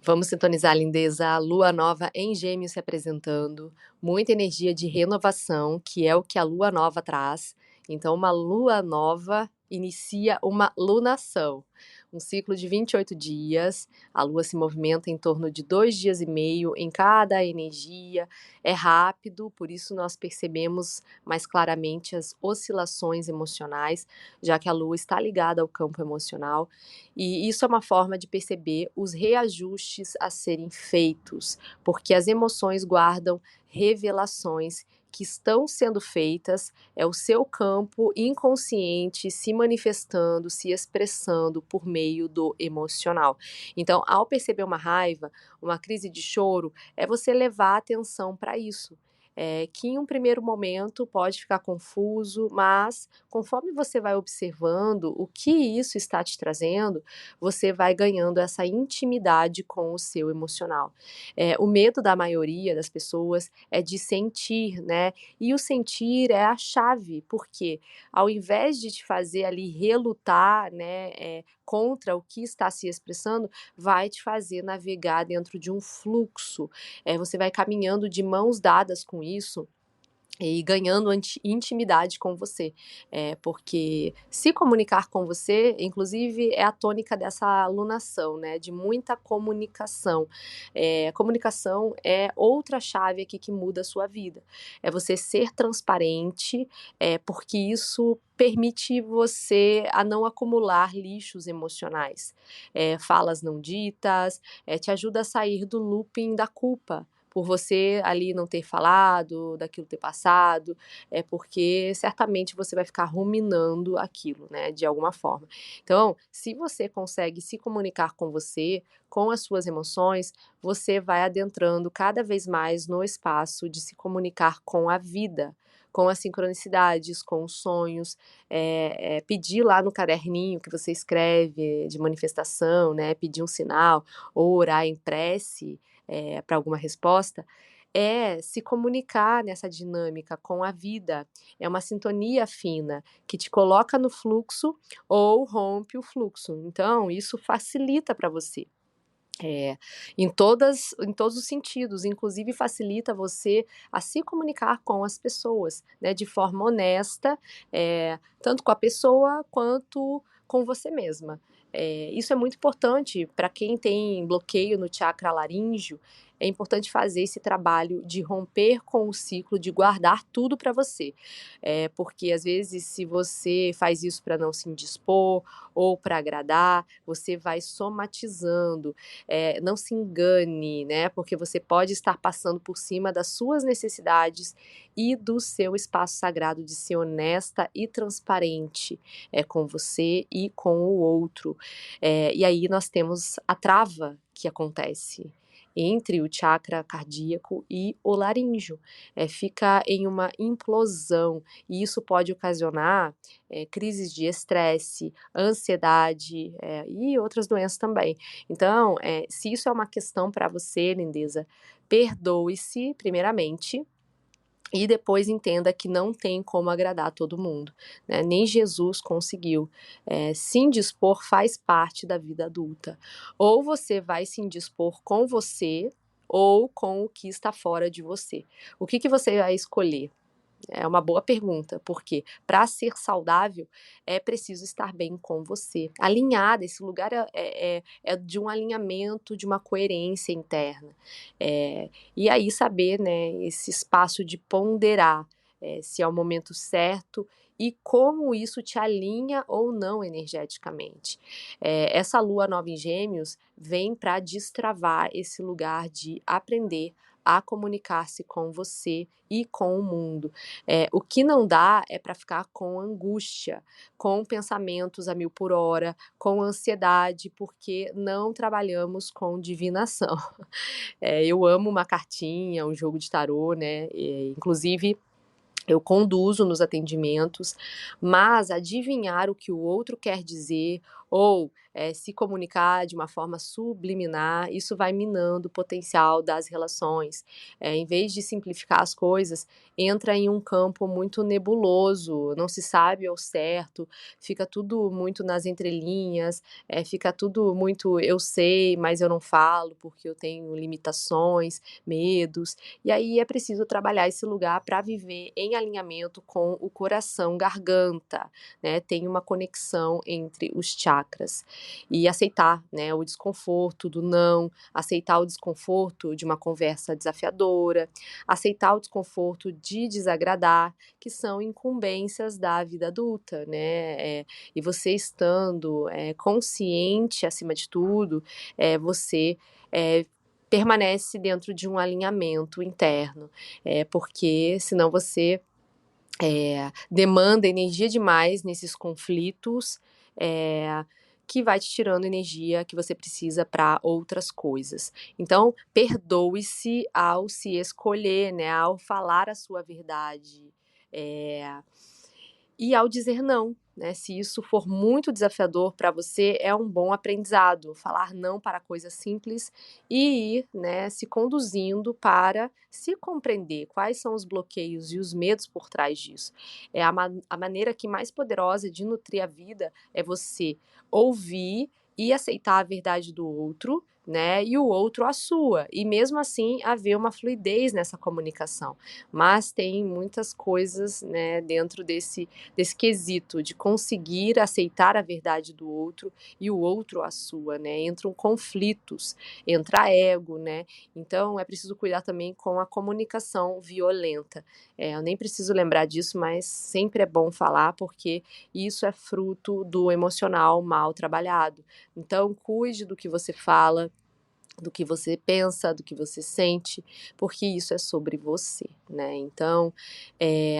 Vamos sintonizar, lindeza, a lua nova em Gêmeos se apresentando, muita energia de renovação, que é o que a lua nova traz. Então, uma lua nova inicia uma lunação, um ciclo de 28 dias. A lua se movimenta em torno de 2 dias e meio em cada energia. É rápido, por isso nós percebemos mais claramente as oscilações emocionais, já que a lua está ligada ao campo emocional. E isso é uma forma de perceber os reajustes a serem feitos, porque as emoções guardam revelações que estão sendo feitas, é o seu campo inconsciente se manifestando, se expressando por meio do emocional. Então, ao perceber uma raiva, uma crise de choro, é você levar atenção para isso. Que em um primeiro momento pode ficar confuso, mas conforme você vai observando o que isso está te trazendo, você vai ganhando essa intimidade com o seu emocional. O medo da maioria das pessoas é de sentir, né? E o sentir é a chave, porque ao invés de te fazer ali relutar, né, contra o que está se expressando, vai te fazer navegar dentro de um fluxo. Você vai caminhando de mãos dadas com isso e ganhando intimidade com você, porque se comunicar com você, inclusive, é a tônica dessa alunação, né, de muita comunicação. Comunicação é outra chave aqui que muda a sua vida. É você ser transparente, porque isso permite você a não acumular lixos emocionais. Falas não ditas, te ajuda a sair do looping da culpa, por você ali não ter falado, daquilo ter passado, porque certamente você vai ficar ruminando aquilo, né, de alguma forma. Então, se você consegue se comunicar com você, com as suas emoções, você vai adentrando cada vez mais no espaço de se comunicar com a vida, com as sincronicidades, com os sonhos, pedir lá no caderninho que você escreve de manifestação, né, pedir um sinal, ou orar em prece, para alguma resposta, é se comunicar nessa dinâmica com a vida. É uma sintonia fina que te coloca no fluxo ou rompe o fluxo. Então, isso facilita para você. Em todos os sentidos, inclusive facilita você a se comunicar com as pessoas, né, de forma honesta, tanto com a pessoa quanto com você mesma. Isso é muito importante para quem tem bloqueio no chakra laríngeo. É importante fazer esse trabalho de romper com o ciclo de guardar tudo para você, porque às vezes se você faz isso para não se indispor ou para agradar, você vai somatizando. Não se engane, né? Porque você pode estar passando por cima das suas necessidades e do seu espaço sagrado de ser honesta e transparente com você e com o outro. E aí nós temos a trava que acontece entre o chakra cardíaco e o laríngeo. Fica em uma implosão, e isso pode ocasionar crises de estresse, ansiedade e outras doenças também. Então, se isso é uma questão para você, lindeza, perdoe-se primeiramente e depois entenda que não tem como agradar todo mundo, né? Nem Jesus conseguiu. Se indispor faz parte da vida adulta. Ou você vai se indispor com você ou com o que está fora de você. O que você vai escolher? É uma boa pergunta, porque para ser saudável é preciso estar bem com você, alinhada. Esse lugar é de um alinhamento, de uma coerência interna. E aí saber, né, esse espaço de ponderar se é o momento certo e como isso te alinha ou não energeticamente. Essa lua nova em Gêmeos vem para destravar esse lugar de aprender a comunicar-se com você e com o mundo. O que não dá é para ficar com angústia, com pensamentos a mil por hora, com ansiedade, porque não trabalhamos com divinação. Eu amo uma cartinha, um jogo de tarô, né? Inclusive, eu conduzo nos atendimentos, mas adivinhar o que o outro quer dizer ou se comunicar de uma forma subliminar, isso vai minando o potencial das relações. Em vez de simplificar as coisas, entra em um campo muito nebuloso, não se sabe ao certo, fica tudo muito nas entrelinhas, fica tudo muito eu sei, mas eu não falo porque eu tenho limitações, medos, e aí é preciso trabalhar esse lugar para viver em alinhamento com o coração, garganta, né? Tem uma conexão entre os chakras e aceitar, né, o desconforto do não, aceitar o desconforto de uma conversa desafiadora, aceitar o desconforto de desagradar, que são incumbências da vida adulta, né? E você estando consciente acima de tudo, você permanece dentro de um alinhamento interno, porque senão você demanda energia demais nesses conflitos, que vai te tirando energia que você precisa para outras coisas. Então, perdoe-se ao se escolher, né, ao falar a sua verdade, e ao dizer não, né? Se isso for muito desafiador para você, é um bom aprendizado. Falar não para coisas simples e ir, né, se conduzindo para se compreender quais são os bloqueios e os medos por trás disso. A maneira que mais poderosa de nutrir a vida é você ouvir e aceitar a verdade do outro, né? E o outro a sua. E mesmo assim haver uma fluidez nessa comunicação. Mas tem muitas coisas, né, dentro desse quesito de conseguir aceitar a verdade do outro e o outro a sua, né? Entram conflitos, entra ego, né? Então é preciso cuidar também com a comunicação violenta. Eu nem preciso lembrar disso, mas sempre é bom falar porque isso é fruto do emocional mal trabalhado. Então cuide do que você fala, do que você pensa, do que você sente, porque isso é sobre você, né? Então,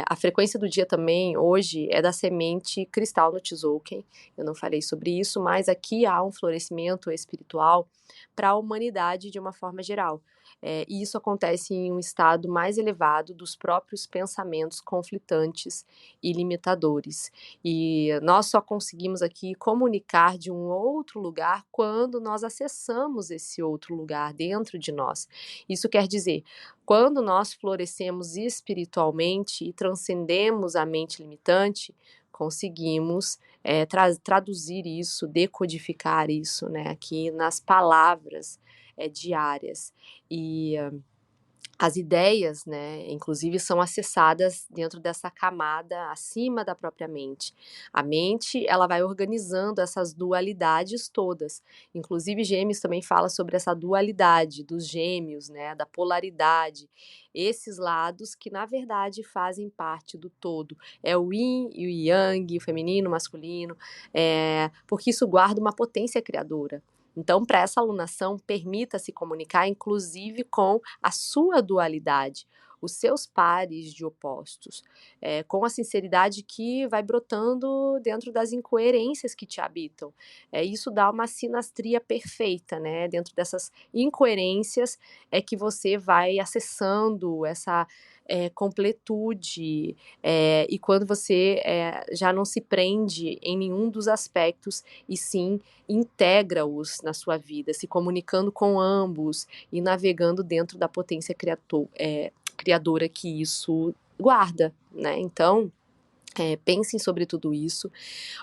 a frequência do dia também, hoje, é da semente cristal no Tzolk'in. Eu não falei sobre isso, mas aqui há um florescimento espiritual para a humanidade de uma forma geral. E isso acontece em um estado mais elevado dos próprios pensamentos conflitantes e limitadores. E nós só conseguimos aqui comunicar de um outro lugar quando nós acessamos esse outro lugar dentro de nós. Isso quer dizer, quando nós florescemos espiritualmente e transcendemos a mente limitante, conseguimos traduzir isso, decodificar isso, né, aqui nas palavras diárias. E as ideias, né, inclusive são acessadas dentro dessa camada acima da própria mente. A mente, ela vai organizando essas dualidades todas. Inclusive Gêmeos também fala sobre essa dualidade dos gêmeos, né, da polaridade. Esses lados que na verdade fazem parte do todo. É o yin e o yang, o feminino, o masculino, porque isso guarda uma potência criadora. Então, para essa alunação, permita-se comunicar, inclusive, com a sua dualidade, os seus pares de opostos, com a sinceridade que vai brotando dentro das incoerências que te habitam. Isso dá uma sinastria perfeita, né? Dentro dessas incoerências é que você vai acessando essa completude, e quando você já não se prende em nenhum dos aspectos, e sim integra-os na sua vida, se comunicando com ambos e navegando dentro da potência criadora que isso guarda, né? Então, pensem sobre tudo isso.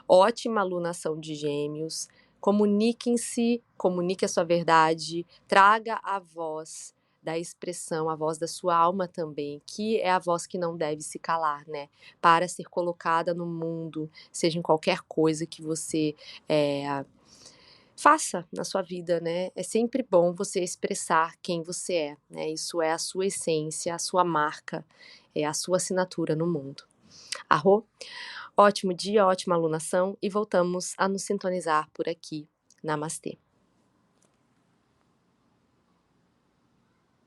Ótima alunação de Gêmeos. Comuniquem-se, comunique a sua verdade, traga a voz da expressão, a voz da sua alma também, que é a voz que não deve se calar, né? Para ser colocada no mundo, seja em qualquer coisa que você faça na sua vida, né? É sempre bom você expressar quem você é, né? Isso é a sua essência, a sua marca, é a sua assinatura no mundo. Arro? Ótimo dia, ótima alunação e voltamos a nos sintonizar por aqui. Namastê.